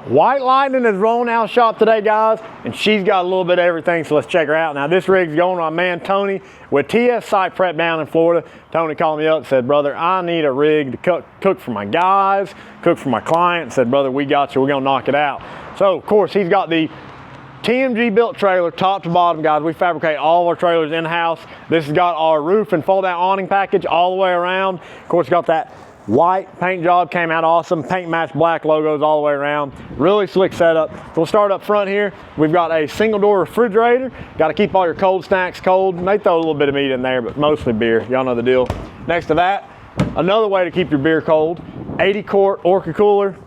White Lightning is rolling out shop today, guys, and she's got a little bit of everything, so let's check her out. Now, this rig's going to my man Tony with TS Site Prep down in Florida. Tony called me up and said, brother, I need a rig to cook for my guys, cook for my clients. Said, brother, we got you, we're gonna knock it out. So, of course, he's got the TMG built trailer, top to bottom, guys. We fabricate all of our trailers in-house. This has got our roof and fold-out awning package all the way around. Of course, got that white paint job, came out awesome. Paint match black logos all the way around. Really slick setup. So we'll start up front here. We've got a single door refrigerator. Got to keep all your cold snacks cold. May throw a little bit of meat in there, but mostly beer. Y'all know the deal. Next to that, another way to keep your beer cold, 80 quart Orca cooler.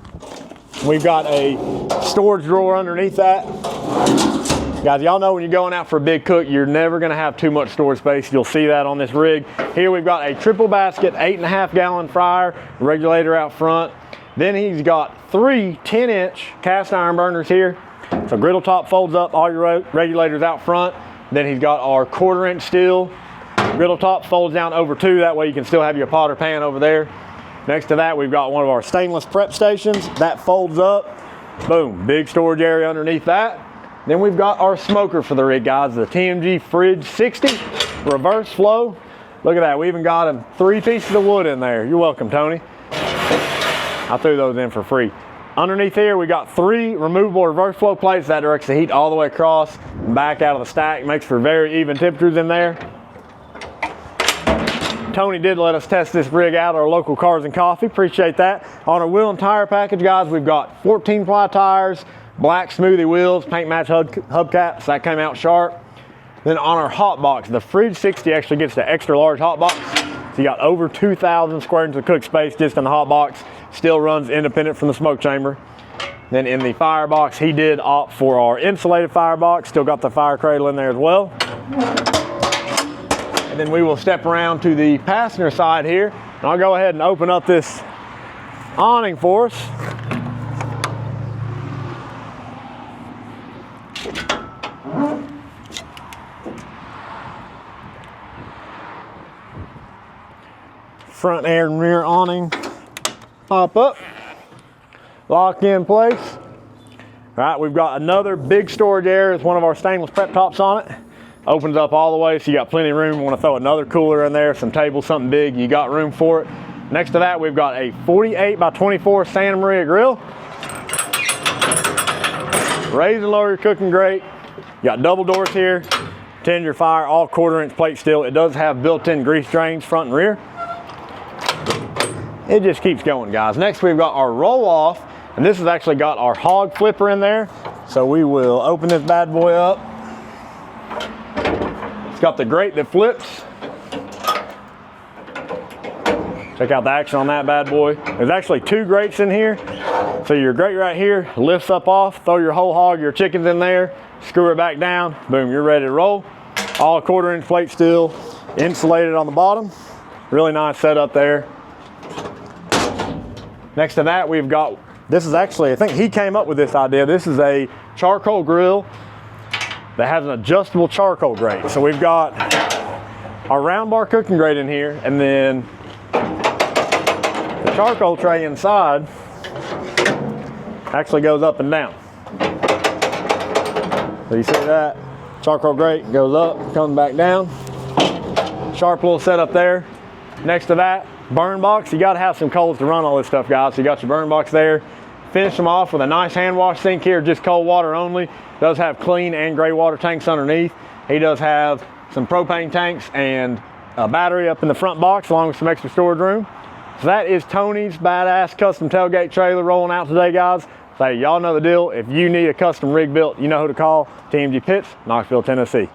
We've got a storage drawer underneath that. Guys, y'all know when you're going out for a big cook, you're never gonna have too much storage space. You'll see that on this rig. Here we've got a triple basket, 8.5 gallon fryer, regulator out front. Then he's got 3 10-inch cast iron burners here. So griddle top folds up, all your regulators out front. Then he's got our 1/4-inch steel. Griddle top folds down over 2, that way you can still have your pot or pan over there. Next to that, we've got one of our stainless prep stations. That folds up, boom, big storage area underneath that. Then we've got our smoker for the rig, guys, the TMG Fridge 60 reverse flow. Look at that, we even got him 3 pieces of wood in there. You're welcome, Tony. I threw those in for free. Underneath here, we got 3 removable reverse flow plates that directs the heat all the way across and back out of the stack. Makes for very even temperatures in there. Tony did let us test this rig out at our local Cars and Coffee. Appreciate that. On our wheel and tire package, guys, we've got 14-ply tires, black smoothie wheels, paint match hubcaps. That came out sharp. Then on our hot box, the Fridge 60 actually gets the extra large hot box. So you got over 2,000 square inches of cook space just in the hot box. Still runs independent from the smoke chamber. Then in the firebox, he did opt for our insulated firebox. Still got the fire cradle in there as well. And then we will step around to the passenger side here. And I'll go ahead and open up this awning for us. Front air and rear awning pop up, lock in place. All right, we've got another big storage area with one of our stainless prep tops on it. Opens up all the way, so you got plenty of room. You want to throw another cooler in there, some tables, something big, you got room for it. Next to that, we've got a 48 by 24 Santa Maria grill. Raise and lower your cooking grate. You got double doors here, tend your fire, all 1/4-inch plate steel. It does have built-in grease drains front and rear. It just keeps going, guys. Next, we've got our roll-off, and this has actually got our hog flipper in there. So we will open this bad boy up. It's got the grate that flips. Check out the action on that bad boy. There's actually 2 grates in here. So your grate right here lifts up off, throw your whole hog, your chickens in there, screw it back down, boom, you're ready to roll. All 1/4-inch plate steel, insulated on the bottom. Really nice setup there. Next to that, we've got, this is actually, I think he came up with this idea. This is a charcoal grill that has an adjustable charcoal grate. So we've got our round bar cooking grate in here, and then the charcoal tray inside actually goes up and down. So you see that? Charcoal grate goes up, comes back down. Sharp little setup there. Next to that, burn box. You gotta have some coals to run all this stuff, guys. So you got your burn box there. Finish them off with a nice hand wash sink here, just cold water only. Does have clean and gray water tanks underneath. He does have some propane tanks and a battery up in the front box along with some extra storage room. So that is Tony's badass custom tailgate trailer rolling out today, guys. So y'all know the deal. If you need a custom rig built, you know who to call. TMG Pits, Knoxville, Tennessee.